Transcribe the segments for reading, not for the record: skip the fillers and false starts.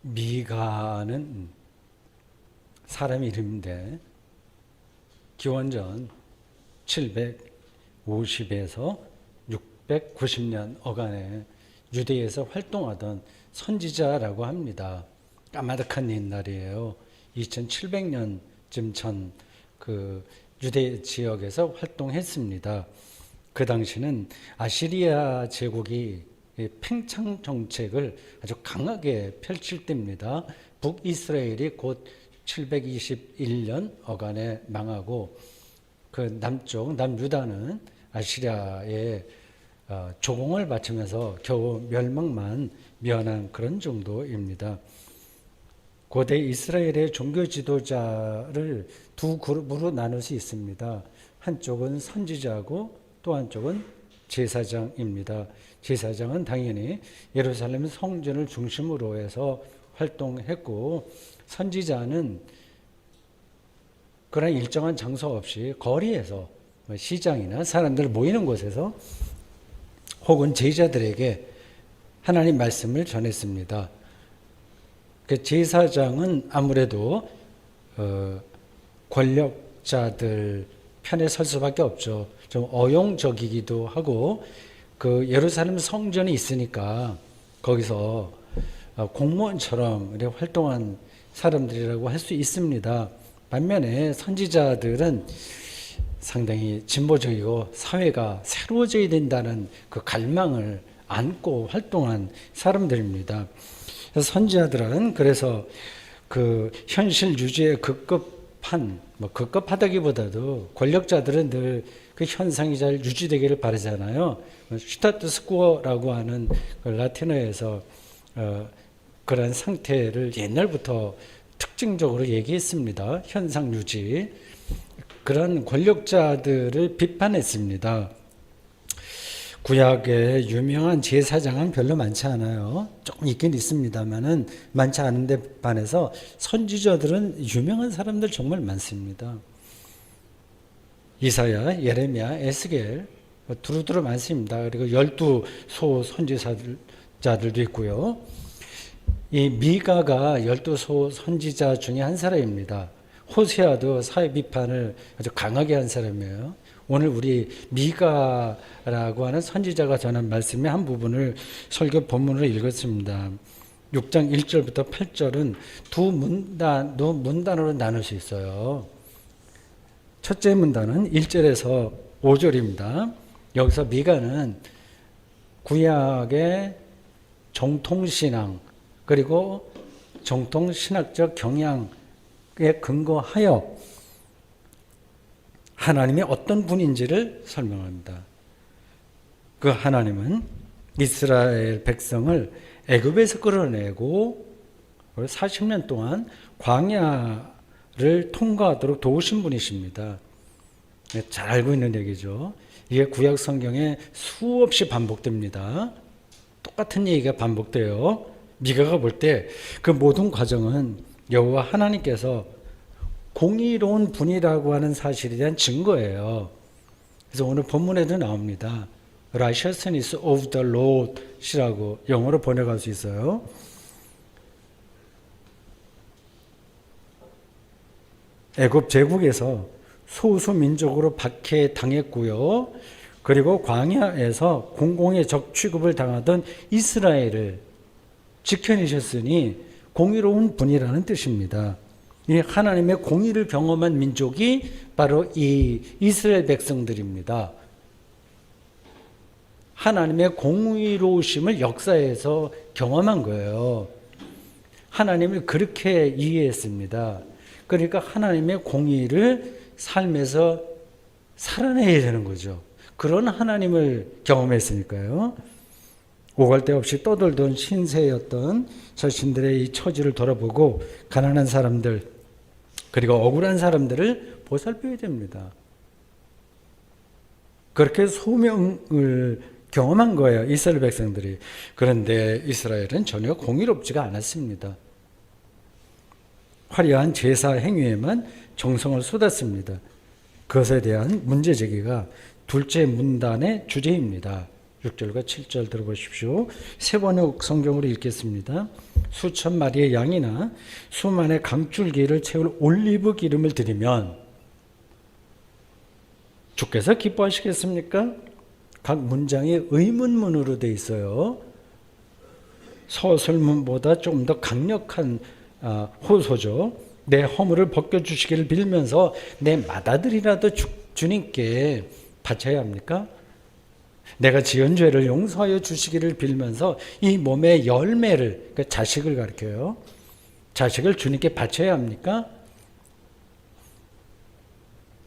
미가는 사람 이름인데 기원전 750에서 690년 어간에 유대에서 활동하던 선지자라고 합니다. 까마득한 옛날이에요. 2700년쯤 전 그 유대 지역에서 활동했습니다. 그 당시는 아시리아 제국이 팽창 정책을 아주 강하게 펼칠 때입니다. 북이스라엘이 곧 721년 어간에 망하고 그 남쪽 남유다는 아시리아에 조공을 바치면서 겨우 멸망만 면한 그런 정도입니다. 고대 이스라엘의 종교 지도자를 두 그룹으로 나눌 수 있습니다. 한쪽은 선지자고 또 한쪽은 제사장입니다. 제사장은 당연히 예루살렘 성전을 중심으로 해서 활동했고, 선지자는 그런 일정한 장소 없이 거리에서 시장이나 사람들 모이는 곳에서 혹은 제자들에게 하나님 말씀을 전했습니다. 그 제사장은 아무래도 권력자들 편에 설 수밖에 없죠. 좀 어용적이기도 하고, 그 예루살렘 성전이 있으니까 거기서 공무원처럼 활동한 사람들이라고 할 수 있습니다. 반면에 선지자들은 상당히 진보적이고 사회가 새로워져야 된다는 그 갈망을 안고 활동한 사람들입니다. 그래서 선지자들은 그래서 그 현실 유지에 급급한, 급급하다기보다도 권력자들은 늘 그 현상이 잘 유지되기를 바라잖아요. 스타투스 쿠어라고 하는 그 라틴어에서 그런 상태를 옛날부터 특징적으로 얘기했습니다. 현상 유지. 그런 권력자들을 비판했습니다. 구약에 유명한 제사장은 별로 많지 않아요. 조금 있긴 있습니다만은 많지 않은데 반해서 선지자들은 유명한 사람들 정말 많습니다. 이사야, 예레미야, 에스겔 두루두루 많습니다. 그리고 12소 선지자들도 있고요. 이 미가가 12소 선지자 중에 한 사람입니다. 호세아도 사회 비판을 아주 강하게 한 사람이에요. 오늘 우리 미가라고 하는 선지자가 전한 말씀의 한 부분을 설교 본문으로 읽었습니다. 6장 1절부터 8절은 두 문단으로 나눌 수 있어요. 첫째 문단은 1절에서 5절입니다. 여기서 미가는 구약의 정통신앙 그리고 정통신학적 경향에 근거하여 하나님이 어떤 분인지를 설명합니다. 그 하나님은 이스라엘 백성을 애굽에서 끌어내고 40년 동안 광야를 통과하도록 도우신 분이십니다. 잘 알고 있는 얘기죠. 이게 구약 성경에 수없이 반복됩니다. 똑같은 얘기가 반복돼요. 미가가 볼 때 그 모든 과정은 여호와 하나님께서 공의로운 분이라고 하는 사실에 대한 증거예요. 그래서 오늘 본문에도 나옵니다. Righteousness of the Lord이라고 영어로 번역할 수 있어요. 애굽 제국에서 소수 민족으로 박해당했고요. 그리고 광야에서 공공의 적 취급을 당하던 이스라엘을 지켜내셨으니 공의로운 분이라는 뜻입니다. 이 하나님의 공의를 경험한 민족이 바로 이 이스라엘 백성들입니다. 하나님의 공의로우심을 역사에서 경험한 거예요. 하나님을 그렇게 이해했습니다. 그러니까 하나님의 공의를 삶에서 살아내야 되는 거죠. 그런 하나님을 경험했으니까요. 오갈 데 없이 떠돌던 신세였던 자신들의 이 처지를 돌아보고 가난한 사람들 그리고 억울한 사람들을 보살펴야 됩니다. 그렇게 소명을 경험한 거예요. 이스라엘 백성들이. 그런데 이스라엘은 전혀 공의롭지가 않았습니다. 화려한 제사 행위에만 정성을 쏟았습니다. 그것에 대한 문제 제기가 둘째 문단의 주제입니다. 6절과 7절 들어보십시오. 세번역 성경으로 읽겠습니다. 수천 마리의 양이나 수만의 강줄기를 채울 올리브 기름을 드리면 주께서 기뻐하시겠습니까? 각 문장이 의문문으로 되어 있어요. 서술문보다 좀 더 강력한 호소죠. 내 허물을 벗겨주시기를 빌면서 내 맏아들이라도 주님께 바쳐야 합니까? 내가 지은 죄를 용서하여 주시기를 빌면서 이 몸의 열매를, 그러니까 자식을 가리켜요. 자식을 주님께 바쳐야 합니까?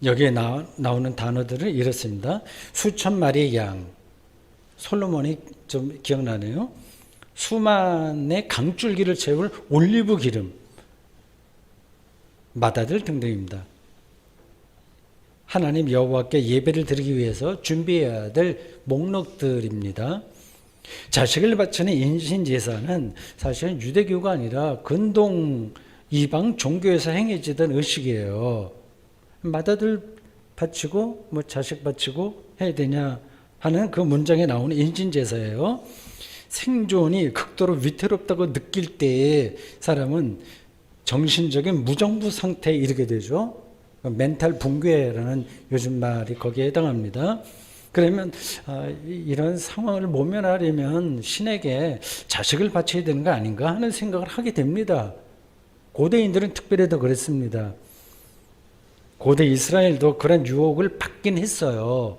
여기에 나오는 단어들은 이렇습니다. 수천 마리의 양, 솔로몬이 좀 기억나네요. 수만의 강줄기를 채울 올리브 기름, 맏아들 등등입니다. 하나님 여호와께 예배를 드리기 위해서 준비해야 될 목록들입니다. 자식을 바치는 인신제사는 사실은 유대교가 아니라 근동 이방 종교에서 행해지던 의식이에요. 맏아들 바치고 자식 바치고 해야 되냐 하는 그 문장에 나오는 인신제사예요. 생존이 극도로 위태롭다고 느낄 때에 사람은 정신적인 무정부 상태에 이르게 되죠. 멘탈 붕괴라는 요즘 말이 거기에 해당합니다. 그러면 이런 상황을 모면하려면 신에게 자식을 바쳐야 되는 거 아닌가 하는 생각을 하게 됩니다. 고대인들은 특별히 더 그랬습니다. 고대 이스라엘도 그런 유혹을 받긴 했어요.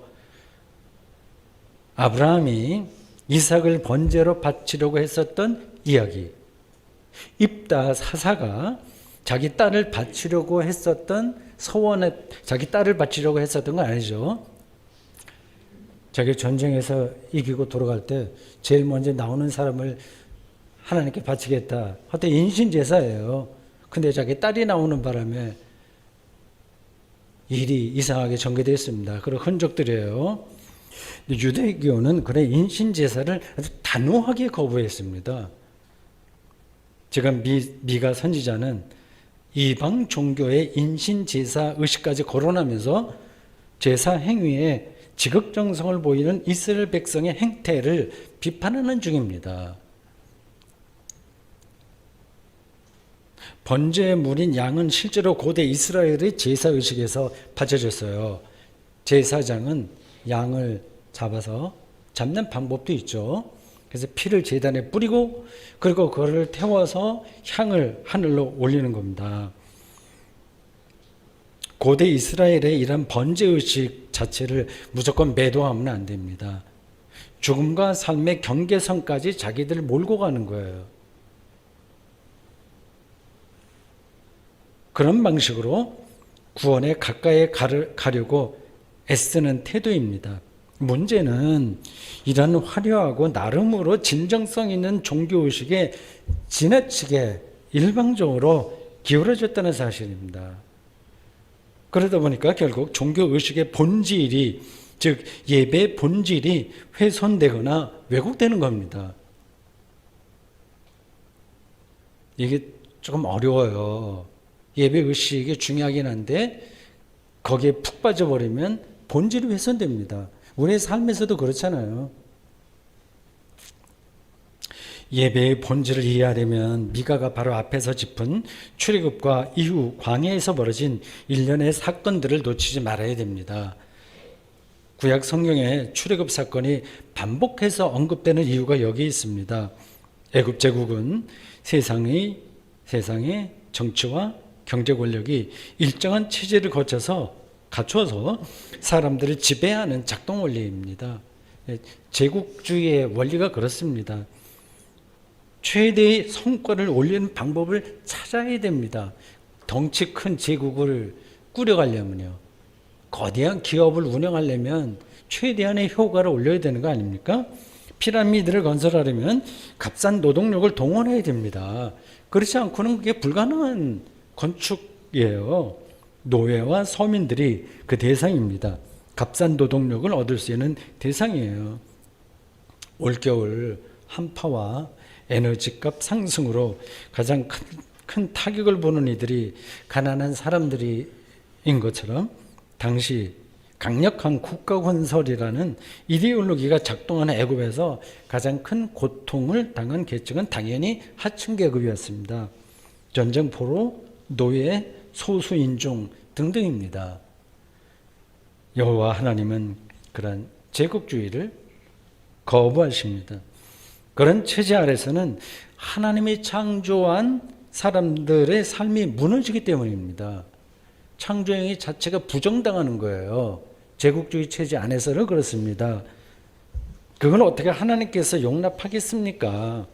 아브라함이 이삭을 번제로 바치려고 했었던 이야기. 입다 사사가 자기 딸을 바치려고 했었던 서원에 자기 딸을 바치려고 했었던 건 아니죠. 자기 전쟁에서 이기고 돌아갈 때 제일 먼저 나오는 사람을 하나님께 바치겠다. 하여튼 인신제사예요. 근데 자기 딸이 나오는 바람에 일이 이상하게 전개됐습니다. 그런 흔적들이에요. 유대교는 그래 인신제사를 아주 단호하게 거부했습니다. 지금 미가 선지자는 이방 종교의 인신제사 의식까지 거론하면서 제사 행위에 지극정성을 보이는 이스라엘 백성의 행태를 비판하는 중입니다. 번제물인 양은 실제로 고대 이스라엘의 제사 의식에서 바쳐졌어요. 제사장은 양을 잡아서 잡는 방법도 있죠. 그래서 피를 제단에 뿌리고 그리고 그거를 태워서 향을 하늘로 올리는 겁니다. 고대 이스라엘의 이런 번제의식 자체를 무조건 매도하면 안 됩니다. 죽음과 삶의 경계선까지 자기들을 몰고 가는 거예요. 그런 방식으로 구원에 가까이 가려고 애쓰는 태도입니다. 문제는 이런 화려하고 나름으로 진정성 있는 종교의식에 지나치게 일방적으로 기울어졌다는 사실입니다. 그러다 보니까 결국 종교의식의 본질이, 즉 예배의 본질이 훼손되거나 왜곡되는 겁니다. 이게 조금 어려워요. 예배의식이 중요하긴 한데 거기에 푹 빠져버리면 본질이 훼손됩니다. 우리의 삶에서도 그렇잖아요. 예배의 본질을 이해하려면 미가가 바로 앞에서 짚은 출애굽과 이후 광야에서 벌어진 일련의 사건들을 놓치지 말아야 됩니다. 구약 성경에 출애굽 사건이 반복해서 언급되는 이유가 여기 있습니다. 애굽 제국은 세상의 정치와 경제 권력이 일정한 체제를 갖춰서 사람들을 지배하는 작동 원리입니다. 제국주의의 원리가 그렇습니다. 최대의 성과를 올리는 방법을 찾아야 됩니다. 덩치 큰 제국을 꾸려가려면요. 거대한 기업을 운영하려면 최대한의 효과를 올려야 되는 거 아닙니까? 피라미드를 건설하려면 값싼 노동력을 동원해야 됩니다. 그렇지 않고는 그게 불가능한 건축이에요. 노예와 서민들이 그 대상입니다. 값싼 노동력을 얻을 수 있는 대상이에요. 올겨울 한파와 에너지값 상승으로 가장 큰 타격을 보는 이들이 가난한 사람들인 것처럼 당시 강력한 국가 건설이라는 이데올로기가 작동하는 애굽에서 가장 큰 고통을 당한 계층은 당연히 하층 계급이었습니다. 전쟁포로, 노예, 소수인종 등등입니다. 여호와 하나님은 그런 제국주의를 거부하십니다. 그런 체제 아래서는 하나님이 창조한 사람들의 삶이 무너지기 때문입니다. 창조행위 자체가 부정당하는 거예요. 제국주의 체제 안에서는 그렇습니다. 그걸 어떻게 하나님께서 용납하겠습니까?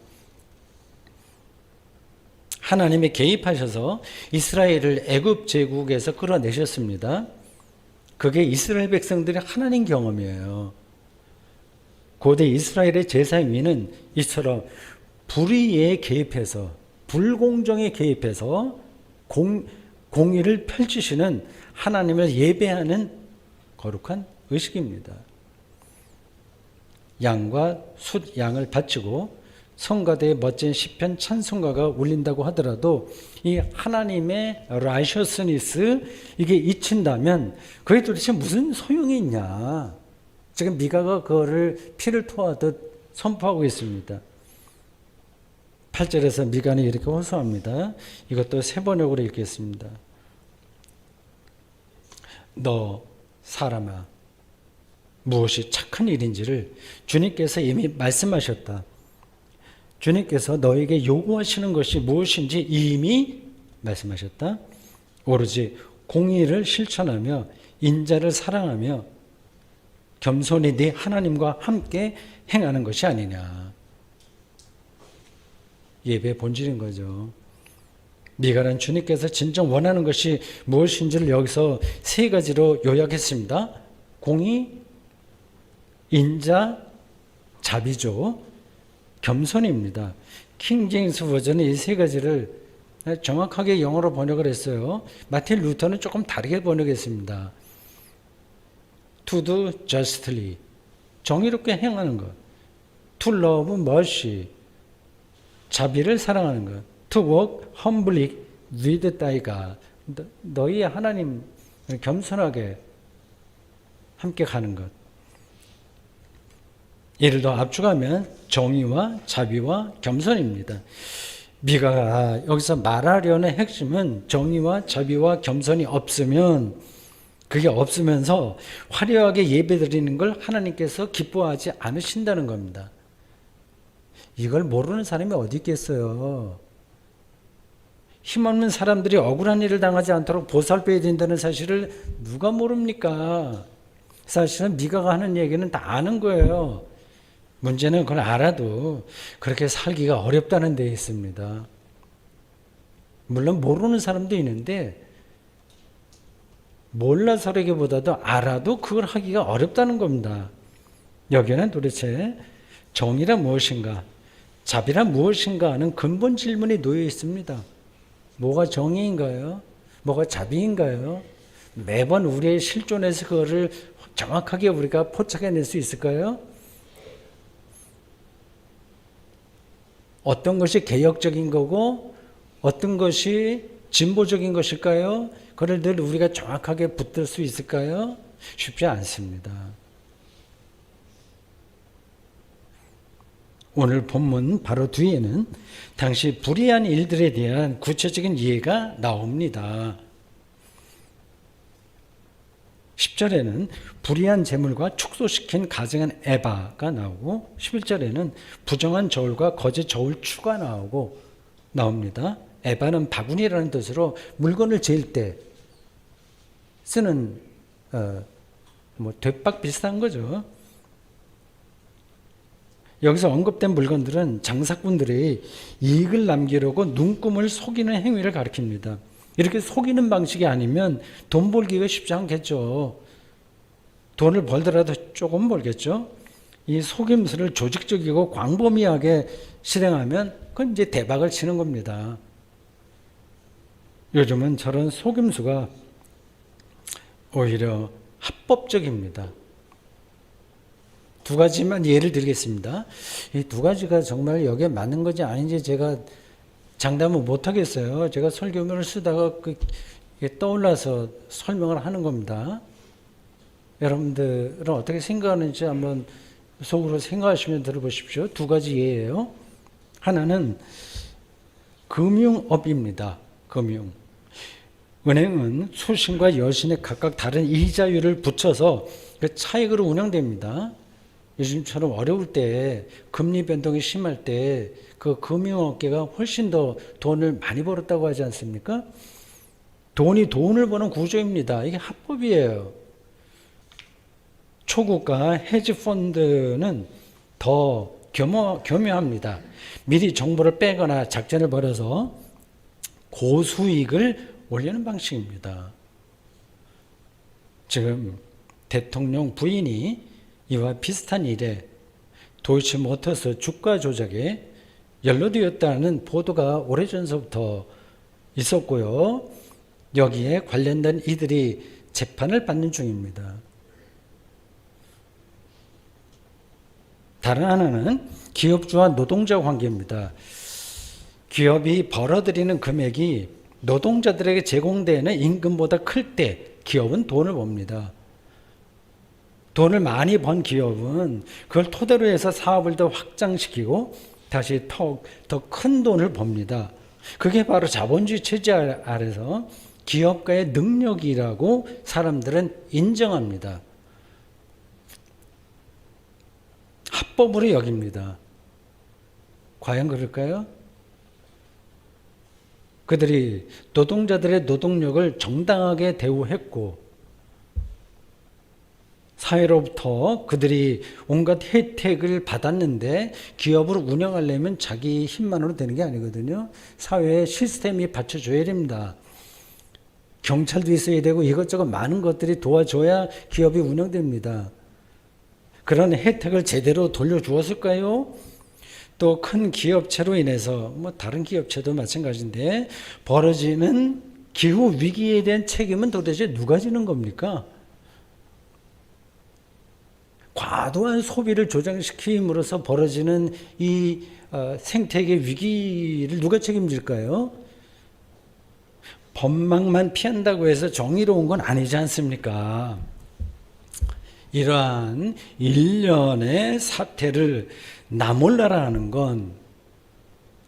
하나님이 개입하셔서 이스라엘을 애굽 제국에서 끌어내셨습니다. 그게 이스라엘 백성들의 하나님 경험이에요. 고대 이스라엘의 제사위는 이처럼 불의에 개입해서, 불공정에 개입해서 공의를 펼치시는 하나님을 예배하는 거룩한 의식입니다. 양과 숫 양을 바치고 성가대에 멋진 시편 찬송가가 울린다고 하더라도 이 하나님의 righteousness 이게 잊힌다면 그게 도대체 무슨 소용이 있냐. 지금 미가가 그거를 피를 토하듯 선포하고 있습니다. 8절에서 미가는 이렇게 호소합니다. 이것도 세 번역으로 읽겠습니다. 너 사람아, 무엇이 착한 일인지를 주님께서 이미 말씀하셨다. 주님께서 너에게 요구하시는 것이 무엇인지 이미 말씀하셨다. 오로지 공의를 실천하며 인자를 사랑하며 겸손히 네 하나님과 함께 행하는 것이 아니냐. 예배의 본질인 거죠. 미가는 주님께서 진정 원하는 것이 무엇인지를 여기서 세 가지로 요약했습니다. 공의, 인자, 자비죠. 겸손입니다. 킹제임스 버전은 이 세 가지를 정확하게 영어로 번역을 했어요. 마틴 루터는 조금 다르게 번역했습니다. To do justly, 정의롭게 행하는 것. To love mercy, 자비를 사랑하는 것. To walk humbly with thy God, 너희 하나님 겸손하게 함께 가는 것. 예를 더 압축하면 정의와 자비와 겸손입니다. 미가가 여기서 말하려는 핵심은 정의와 자비와 겸손이 없으면, 그게 없으면서 화려하게 예배드리는 걸 하나님께서 기뻐하지 않으신다는 겁니다. 이걸 모르는 사람이 어디 있겠어요. 힘없는 사람들이 억울한 일을 당하지 않도록 보살펴야 된다는 사실을 누가 모릅니까? 사실은 미가가 하는 얘기는 다 아는 거예요. 문제는 그걸 알아도 그렇게 살기가 어렵다는 데 있습니다. 물론 모르는 사람도 있는데 몰라서라기보다도 알아도 그걸 하기가 어렵다는 겁니다. 여기는 도대체 정의란 무엇인가, 자비란 무엇인가 하는 근본 질문이 놓여 있습니다. 뭐가 정의인가요? 뭐가 자비인가요? 매번 우리의 실존에서 그거를 정확하게 우리가 포착해낼 수 있을까요? 어떤 것이 개혁적인 거고 어떤 것이 진보적인 것일까요? 그걸 늘 우리가 정확하게 붙들 수 있을까요? 쉽지 않습니다. 오늘 본문 바로 뒤에는 당시 불의한 일들에 대한 구체적인 예가 나옵니다. 10절에는 불의한 재물과 축소시킨 가증한 에바가 나오고 11절에는 부정한 저울과 거짓 저울추가 나옵니다. 에바는 바구니라는 뜻으로 물건을 잴 때 쓰는 돛박 비슷한 거죠. 여기서 언급된 물건들은 장사꾼들이 이익을 남기려고 눈금을 속이는 행위를 가리킵니다. 이렇게 속이는 방식이 아니면 돈 벌기가 쉽지 않겠죠. 돈을 벌더라도 조금 벌겠죠. 이 속임수를 조직적이고 광범위하게 실행하면 그건 이제 대박을 치는 겁니다. 요즘은 저런 속임수가 오히려 합법적입니다. 두 가지만 예를 들겠습니다. 이 두 가지가 정말 여기에 맞는 건지 아닌지 제가 장담은 못 하겠어요. 제가 설교문을 쓰다가 떠올라서 설명을 하는 겁니다. 여러분들은 어떻게 생각하는지 한번 속으로 생각하시면 들어보십시오. 두 가지 예예요. 하나는 금융업입니다. 금융. 은행은 수신과 여신에 각각 다른 이자율을 붙여서 그 차익으로 운영됩니다. 요즘처럼 어려울 때 금리 변동이 심할 때 그 금융업계가 훨씬 더 돈을 많이 벌었다고 하지 않습니까? 돈이 돈을 버는 구조입니다. 이게 합법이에요. 초고가 헤지펀드는 더 교묘합니다. 미리 정보를 빼거나 작전을 벌여서 고수익을 올리는 방식입니다. 지금 대통령 부인이 이와 비슷한 일에 도이치모터스 주가 조작에 연루되었다는 보도가 오래전서부터 있었고요. 여기에 관련된 이들이 재판을 받는 중입니다. 다른 하나는 기업주와 노동자 관계입니다. 기업이 벌어들이는 금액이 노동자들에게 제공되는 임금보다 클 때 기업은 돈을 법니다. 돈을 많이 번 기업은 그걸 토대로 해서 사업을 더 확장시키고 다시 더 큰 돈을 법니다. 그게 바로 자본주의 체제 아래서 기업가의 능력이라고 사람들은 인정합니다. 합법으로 여깁니다. 과연 그럴까요? 그들이 노동자들의 노동력을 정당하게 대우했고 사회로부터 그들이 온갖 혜택을 받았는데 기업을 운영하려면 자기 힘만으로 되는 게 아니거든요. 사회에 시스템이 받쳐줘야 됩니다. 경찰도 있어야 되고 이것저것 많은 것들이 도와줘야 기업이 운영됩니다. 그런 혜택을 제대로 돌려주었을까요? 또 큰 기업체로 인해서 다른 기업체도 마찬가지인데 벌어지는 기후 위기에 대한 책임은 도대체 누가 지는 겁니까? 과도한 소비를 조장시킴으로써 벌어지는 이 생태계 위기를 누가 책임질까요? 법망만 피한다고 해서 정의로운 건 아니지 않습니까? 이러한 일련의 사태를 나몰라라 하는 건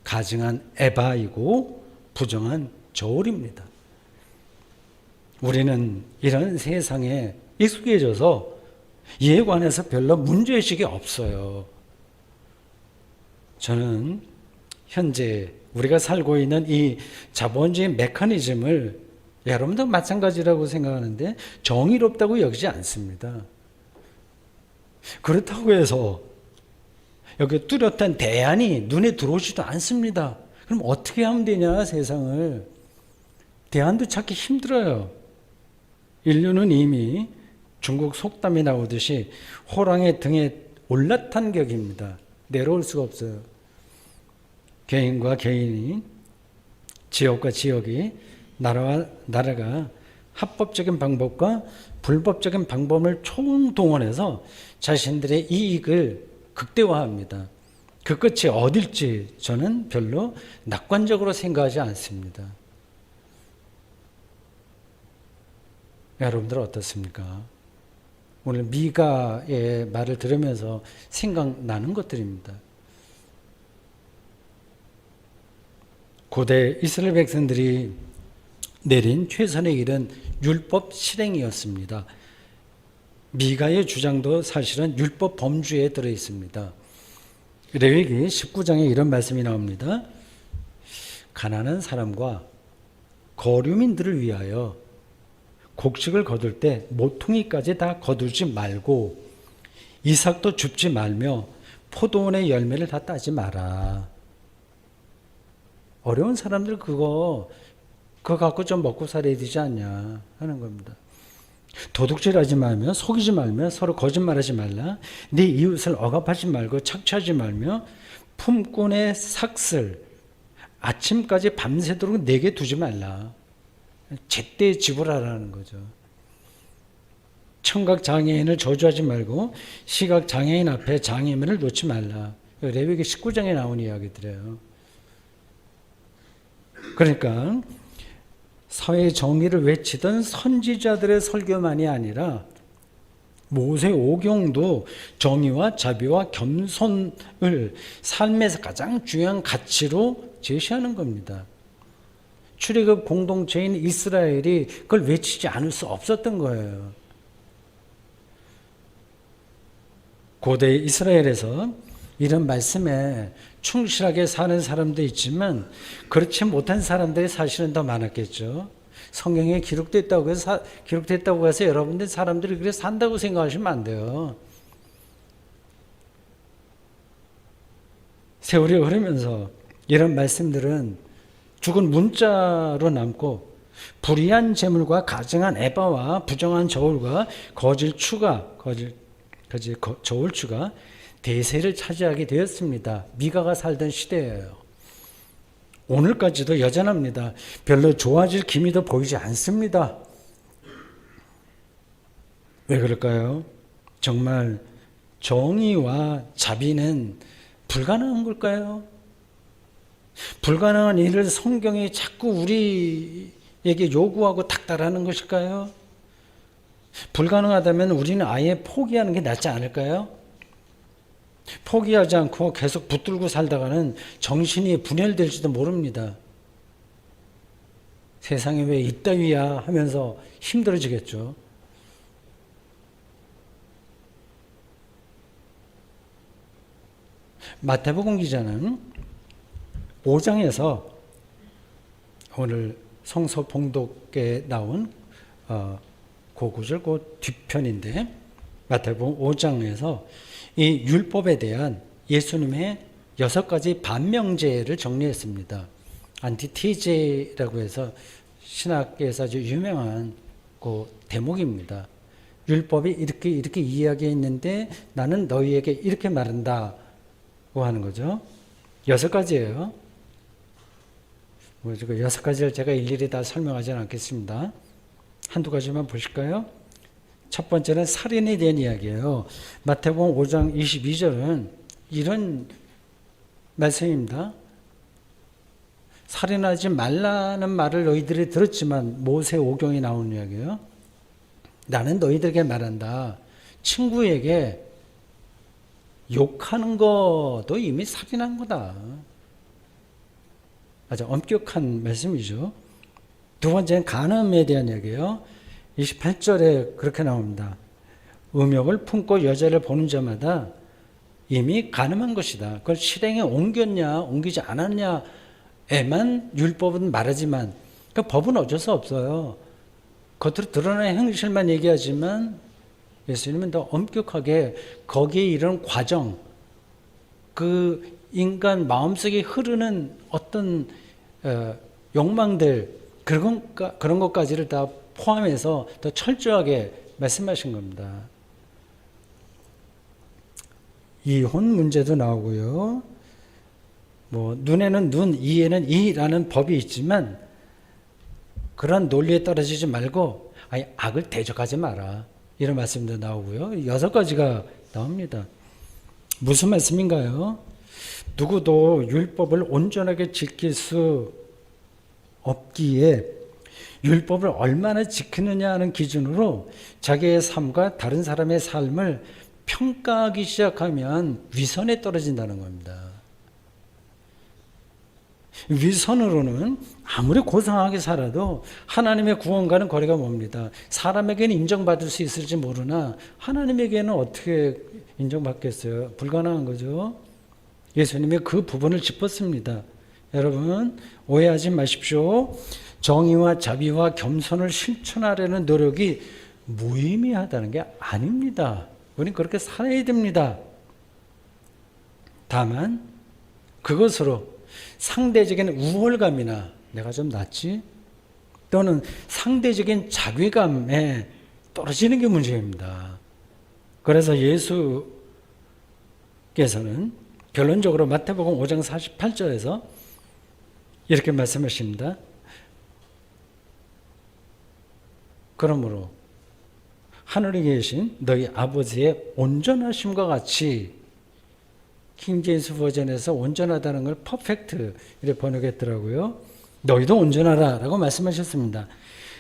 가증한 에바이고 부정한 저울입니다. 우리는 이런 세상에 익숙해져서 이에 관해서 별로 문제의식이 없어요. 저는 현재 우리가 살고 있는 이 자본주의 메커니즘을 여러분도 마찬가지라고 생각하는데 정의롭다고 여기지 않습니다. 그렇다고 해서 여기 뚜렷한 대안이 눈에 들어오지도 않습니다. 그럼 어떻게 하면 되냐, 세상을. 대안도 찾기 힘들어요. 인류는 이미 중국 속담이 나오듯이 호랑이 등에 올라탄 격입니다. 내려올 수가 없어요. 개인과 개인이, 지역과 지역이, 나라와 나라가 합법적인 방법과 불법적인 방법을 총동원해서 자신들의 이익을 극대화합니다. 그 끝이 어딜지 저는 별로 낙관적으로 생각하지 않습니다. 여러분들 어떻습니까? 오늘 미가의 말을 들으면서 생각나는 것들입니다. 고대 이스라엘 백성들이 내린 최선의 일은 율법 실행이었습니다. 미가의 주장도 사실은 율법 범주에 들어 있습니다. 레위기 19장에 이런 말씀이 나옵니다. 가난한 사람과 거류민들을 위하여 곡식을 거둘 때 모퉁이까지 다 거두지 말고 이삭도 줍지 말며 포도원의 열매를 다 따지 마라. 어려운 사람들 그거 갖고 좀 먹고 살아야 되지 않냐 하는 겁니다. 도둑질하지 말며 속이지 말며 서로 거짓말하지 말라. 네 이웃을 억압하지 말고 착취하지 말며 품꾼의 삭슬 아침까지 밤새도록 내게 두지 말라. 제때 지불하라는 거죠. 청각 장애인을 저주하지 말고 시각 장애인 앞에 장애물을 놓지 말라. 레위기 19장에 나온 이야기들이에요. 그러니까 사회 정의를 외치던 선지자들의 설교만이 아니라 모세 오경도 정의와 자비와 겸손을 삶에서 가장 중요한 가치로 제시하는 겁니다. 출애굽 공동체인 이스라엘이 그걸 외치지 않을 수 없었던 거예요. 고대 이스라엘에서 이런 말씀에 충실하게 사는 사람도 있지만 그렇지 못한 사람들이 사실은 더 많았겠죠. 성경에 기록됐다고 해서 여러분들 사람들이 그렇게 산다고 생각하시면 안 돼요. 세월이 흐르면서 이런 말씀들은 죽은 문자로 남고 불의한 재물과 가증한 에바와 부정한 저울과 저울추가 대세를 차지하게 되었습니다. 미가가 살던 시대예요. 오늘까지도 여전합니다. 별로 좋아질 기미도 보이지 않습니다. 왜 그럴까요? 정말 정의와 자비는 불가능한 걸까요? 불가능한 일을 성경이 자꾸 우리에게 요구하고 닥달하는 것일까요? 불가능하다면 우리는 아예 포기하는 게 낫지 않을까요? 포기하지 않고 계속 붙들고 살다가는 정신이 분열될지도 모릅니다. 세상에 왜 이따위야 하면서 힘들어지겠죠. 마태복음 기자는 5장에서 오늘 성서 봉독에 나온 그 구절, 그 뒤편인데 마태복음 5장에서 이 율법에 대한 예수님의 6가지 반명제를 정리했습니다. 안티티제라고 해서 신학계에서 아주 유명한 그 대목입니다. 율법이 이렇게 이야기했는데 나는 너희에게 이렇게 말한다고 하는 거죠. 6가지예요. 그 6가지를 제가 일일이 다 설명하지는 않겠습니다. 한두 가지만 보실까요? 첫 번째는 살인에 대한 이야기예요. 마태복음 5장 22절은 이런 말씀입니다. 살인하지 말라는 말을 너희들이 들었지만 모세 오경이 나오는 이야기예요. 나는 너희들에게 말한다. 친구에게 욕하는 것도 이미 살인한 거다. 아주 엄격한 말씀이죠. 두 번째는 간음에 대한 이야기예요. 28절에 그렇게 나옵니다. 음욕을 품고 여자를 보는 자마다 이미 간음한 것이다. 그걸 실행에 옮겼냐 옮기지 않았냐에만 율법은 말하지만 그 법은 어쩔 수 없어요. 겉으로 드러나는 행실만 얘기하지만 예수님은 더 엄격하게 거기에 이런 과정, 그 인간 마음속에 흐르는 어떤 욕망들 그런 것까지를 다 포함해서 더 철저하게 말씀하신 겁니다. 이혼 문제도 나오고요. 눈에는 눈, 이에는 이라는 법이 있지만 그런 논리에 떨어지지 말고 아예 악을 대적하지 마라. 이런 말씀도 나오고요. 6가지가 나옵니다. 무슨 말씀인가요? 누구도 율법을 온전하게 지킬 수 없기에 율법을 얼마나 지키느냐 하는 기준으로 자기의 삶과 다른 사람의 삶을 평가하기 시작하면 위선에 떨어진다는 겁니다. 위선으로는 아무리 고상하게 살아도 하나님의 구원과는 거리가 멉니다. 사람에게는 인정받을 수 있을지 모르나 하나님에게는 어떻게 인정받겠어요? 불가능한 거죠. 예수님이 그 부분을 짚었습니다. 여러분 오해하지 마십시오. 정의와 자비와 겸손을 실천하려는 노력이 무의미하다는 게 아닙니다. 우리는 그렇게 살아야 됩니다. 다만 그것으로 상대적인 우월감이나 내가 좀 낫지? 또는 상대적인 자괴감에 떨어지는 게 문제입니다. 그래서 예수께서는 결론적으로 마태복음 5장 48절에서 이렇게 말씀하십니다. 그러므로 하늘에 계신 너희 아버지의 온전하심과 같이 킹제임스 버전에서 온전하다는 걸 퍼펙트 이렇게 번역했더라고요. 너희도 온전하라 라고 말씀하셨습니다.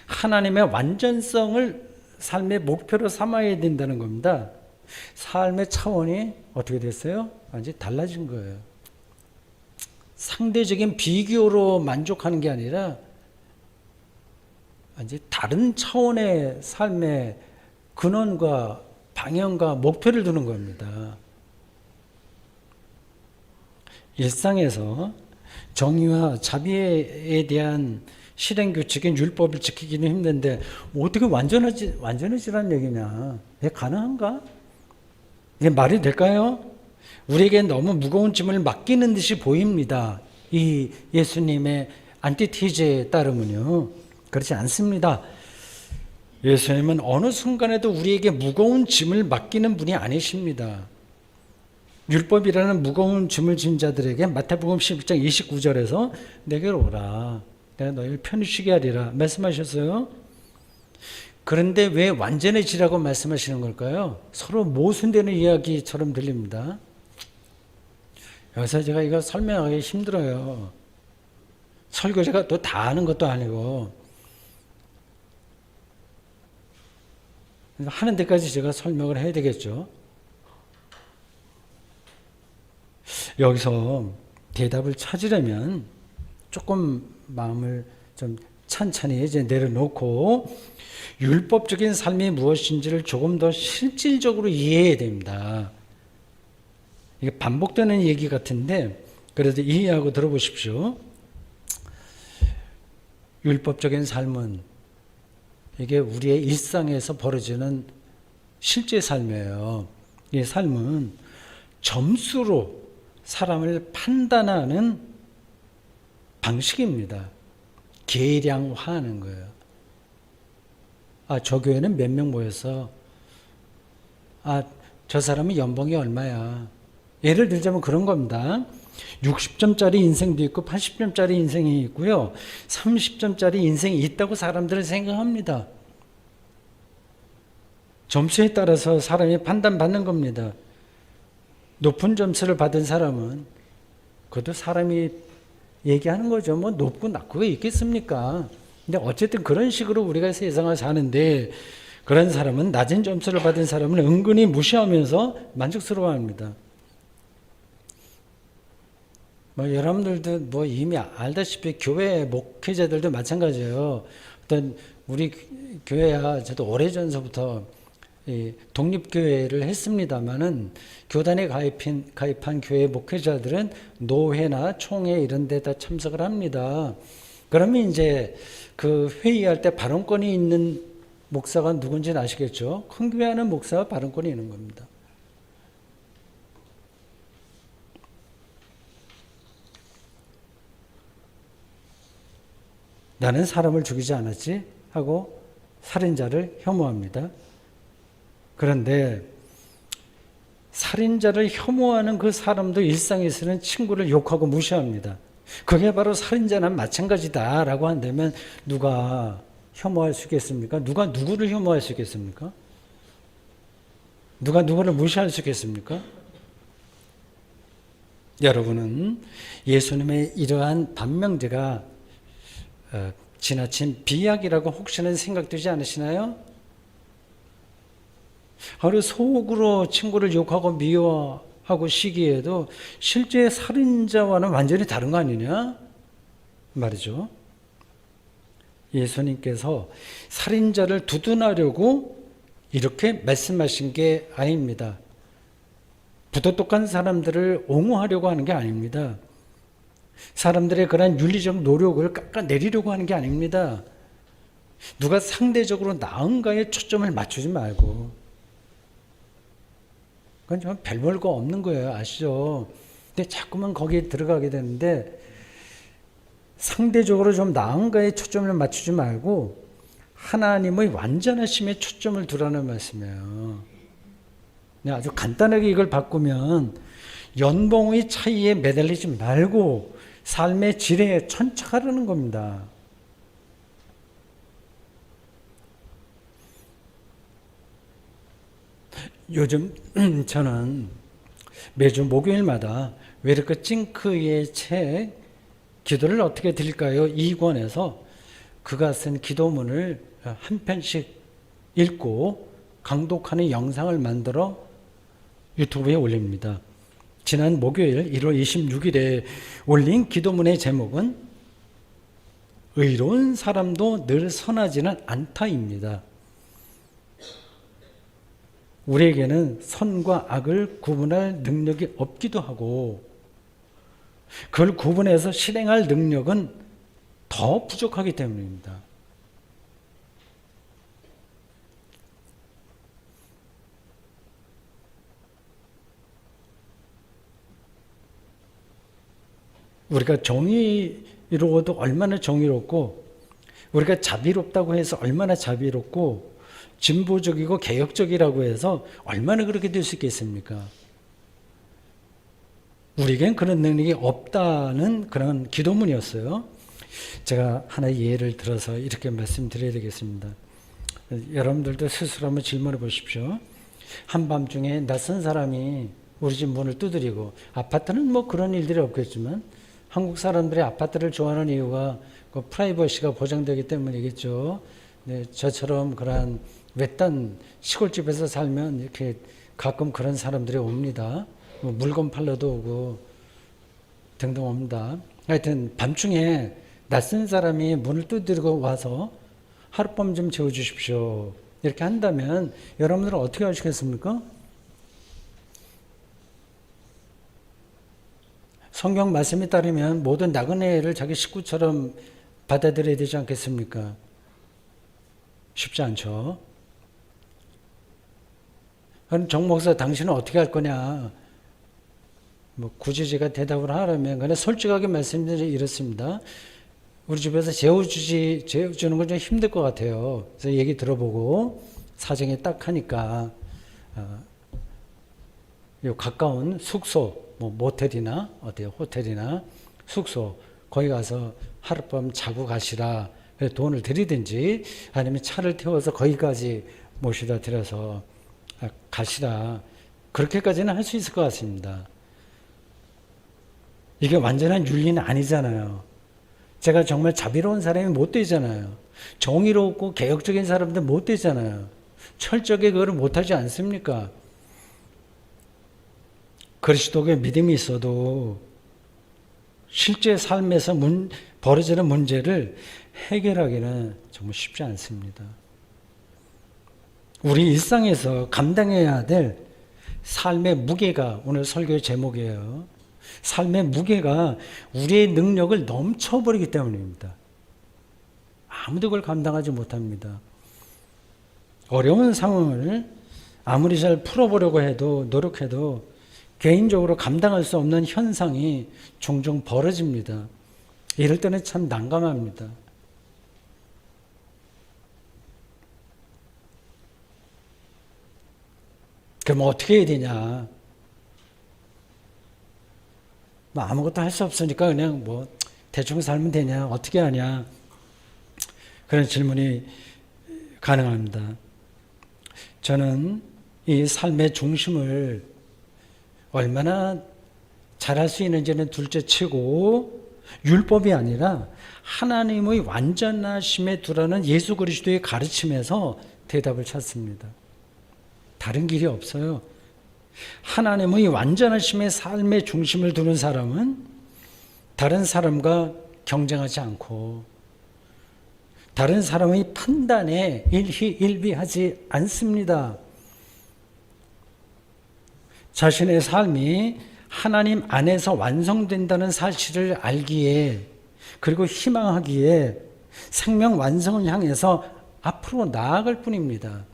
하나님의 완전성을 삶의 목표로 삼아야 된다는 겁니다. 삶의 차원이 어떻게 됐어요? 완전히 달라진 거예요. 상대적인 비교로 만족하는 게 아니라 완전히 다른 차원의 삶의 근원과 방향과 목표를 두는 겁니다. 일상에서 정의와 자비에 대한 실행 규칙인 율법을 지키기는 힘든데 어떻게 완전해지라는 얘기냐? 이게 가능한가? 이게 말이 될까요? 우리에게 너무 무거운 짐을 맡기는 듯이 보입니다. 이 예수님의 안티티제에 따르면요. 그렇지 않습니다. 예수님은 어느 순간에도 우리에게 무거운 짐을 맡기는 분이 아니십니다. 율법이라는 무거운 짐을 진 자들에게 마태복음 11장 29절에서 내게로 오라. 내가 너희를 편히 쉬게 하리라 말씀하셨어요. 그런데 왜 완전해지라고 말씀하시는 걸까요? 서로 모순되는 이야기처럼 들립니다. 여기서 제가 이거 설명하기 힘들어요. 설교제가 또 다 아는 것도 아니고 하는 데까지 제가 설명을 해야 되겠죠. 여기서 대답을 찾으려면 조금 마음을 좀 찬찬히 이제 내려놓고 율법적인 삶이 무엇인지를 조금 더 실질적으로 이해해야 됩니다. 이게 반복되는 얘기 같은데 그래도 이해하고 들어보십시오. 율법적인 삶은 이게 우리의 일상에서 벌어지는 실제 삶이에요. 이 삶은 점수로 사람을 판단하는 방식입니다. 계량화하는 거예요. 저 교회는 몇 명 모여서 저 사람은 연봉이 얼마야. 예를 들자면 그런 겁니다. 60점짜리 인생도 있고 80점짜리 인생이 있고요. 30점짜리 인생이 있다고 사람들은 생각합니다. 점수에 따라서 사람이 판단받는 겁니다. 높은 점수를 받은 사람은 그것도 사람이 얘기하는 거죠. 뭐 높고 낮고가 있겠습니까? 근데 어쨌든 그런 식으로 우리가 세상을 사는데 그런 사람은 낮은 점수를 받은 사람은 은근히 무시하면서 만족스러워합니다. 여러분들도 이미 알다시피 교회 목회자들도 마찬가지예요. 어떤 우리 교회야 저도 오래전서부터 독립교회를 했습니다마는 교단에 가입한 교회 목회자들은 노회나 총회 이런 데다 참석을 합니다. 그러면 이제 그 회의할 때 발언권이 있는 목사가 누군지는 아시겠죠? 큰 교회 하는 목사가 발언권이 있는 겁니다. 나는 사람을 죽이지 않았지 하고 살인자를 혐오합니다. 그런데 살인자를 혐오하는 그 사람도 일상에서는 친구를 욕하고 무시합니다. 그게 바로 살인자나 마찬가지다라고 한다면 누가 혐오할 수 있겠습니까? 누가 누구를 혐오할 수 있겠습니까? 누가 누구를 무시할 수 있겠습니까? 여러분은 예수님의 이러한 반명제가 지나친 비약이라고 혹시나 생각되지 않으시나요? 하루 속으로 친구를 욕하고 미워하고 시기에도 실제 살인자와는 완전히 다른 거 아니냐? 말이죠. 예수님께서 살인자를 두둔하려고 이렇게 말씀하신 게 아닙니다. 부도똑한 사람들을 옹호하려고 하는 게 아닙니다. 사람들의 그런 윤리적 노력을 깎아내리려고 하는 게 아닙니다. 누가 상대적으로 나은가에 초점을 맞추지 말고 그건 좀 별 볼 거 없는 거예요. 아시죠? 근데 자꾸만 거기에 들어가게 되는데 상대적으로 좀 나은가에 초점을 맞추지 말고 하나님의 완전하심에 초점을 두라는 말씀이에요. 아주 간단하게 이걸 바꾸면 연봉의 차이에 매달리지 말고 삶의 질에 천착하라는 겁니다. 요즘 저는 매주 목요일마다 웨르크 찡크의 책 기도를 어떻게 드릴까요? 2권에서 그가 쓴 기도문을 한 편씩 읽고 강독하는 영상을 만들어 유튜브에 올립니다. 지난 목요일 1월 26일에 올린 기도문의 제목은 의로운 사람도 늘 선하지는 않다입니다. 우리에게는 선과 악을 구분할 능력이 없기도 하고 그걸 구분해서 실행할 능력은 더 부족하기 때문입니다. 우리가 정의로워도 얼마나 정의롭고 우리가 자비롭다고 해서 얼마나 자비롭고 진보적이고 개혁적이라고 해서 얼마나 그렇게 될 수 있겠습니까? 우리에겐 그런 능력이 없다는 그런 기도문이었어요. 제가 하나의 예를 들어서 이렇게 말씀드려야 되겠습니다. 여러분들도 스스로 한번 질문해 보십시오. 한밤중에 낯선 사람이 우리 집 문을 두드리고, 아파트는 뭐 그런 일들이 없겠지만 한국 사람들이 아파트를 좋아하는 이유가 그 프라이버시가 보장되기 때문이겠죠. 네, 저처럼 그런 외딴 시골집에서 살면 이렇게 가끔 그런 사람들이 옵니다. 뭐 물건 팔러도 오고 등등 옵니다. 하여튼 밤중에 낯선 사람이 문을 두드리고 와서 하룻밤 좀 재워주십시오, 이렇게 한다면 여러분들은 어떻게 하시겠습니까? 성경 말씀에 따르면 모든 나그네를 자기 식구처럼 받아들여야 되지 않겠습니까? 쉽지 않죠. 그럼 정 목사, 당신은 어떻게 할 거냐? 뭐 굳이 제가 대답을 하려면 그냥 솔직하게 말씀드리면 이렇습니다. 우리 집에서 재워주는 건 좀 힘들 것 같아요. 그래서 얘기 들어보고 사정이 딱 하니까 요 가까운 숙소, 뭐 모텔이나 어디 호텔이나 숙소, 거기 가서 하룻밤 자고 가시라, 돈을 드리든지 아니면 차를 태워서 거기까지 모시다 드려서 가시라, 그렇게까지는 할 수 있을 것 같습니다. 이게 완전한 윤리는 아니잖아요. 제가 정말 자비로운 사람이 못 되잖아요. 정의롭고 개혁적인 사람들 못 되잖아요. 철저하게 그걸 못하지 않습니까? 그리스도의 믿음이 있어도 실제 삶에서 벌어지는 문제를 해결하기는 정말 쉽지 않습니다. 우리 일상에서 감당해야 될 삶의 무게가 오늘 설교의 제목이에요. 삶의 무게가 우리의 능력을 넘쳐버리기 때문입니다. 아무도 그걸 감당하지 못합니다. 어려운 상황을 아무리 잘 풀어보려고 해도 노력해도 개인적으로 감당할 수 없는 현상이 종종 벌어집니다. 이럴 때는 참 난감합니다. 그럼 어떻게 해야 되냐? 뭐 아무것도 할 수 없으니까 그냥 뭐 대충 살면 되냐? 어떻게 하냐? 그런 질문이 가능합니다. 저는 이 삶의 중심을 얼마나 잘할 수 있는지는 둘째치고 율법이 아니라 하나님의 완전하심에 두라는 예수 그리스도의 가르침에서 대답을 찾습니다. 다른 길이 없어요. 하나님의 완전하심의 삶의 중심을 두는 사람은 다른 사람과 경쟁하지 않고 다른 사람의 판단에 일희일비하지 않습니다. 자신의 삶이 하나님 안에서 완성된다는 사실을 알기에, 그리고 희망하기에 생명 완성을 향해서 앞으로 나아갈 뿐입니다.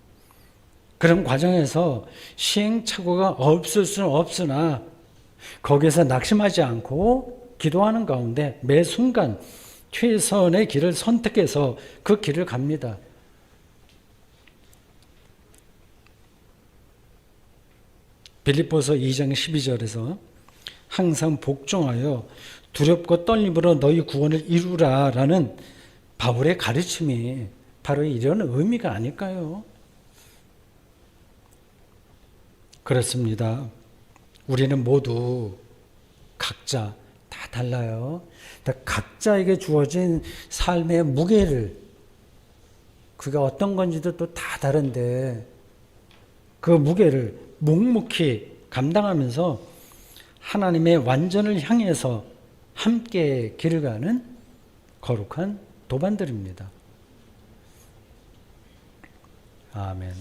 그런 과정에서 시행착오가 없을 수는 없으나 거기에서 낙심하지 않고 기도하는 가운데 매 순간 최선의 길을 선택해서 그 길을 갑니다. 빌립보서 2장 12절에서 항상 복종하여 두렵고 떨림으로 너희 구원을 이루라 라는 바울의 가르침이 바로 이런 의미가 아닐까요? 그렇습니다. 우리는 모두 각자 다 달라요. 각자에게 주어진 삶의 무게를 그게 어떤 건지도 또 다 다른데 그 무게를 묵묵히 감당하면서 하나님의 완전을 향해서 함께 길을 가는 거룩한 도반들입니다. 아멘.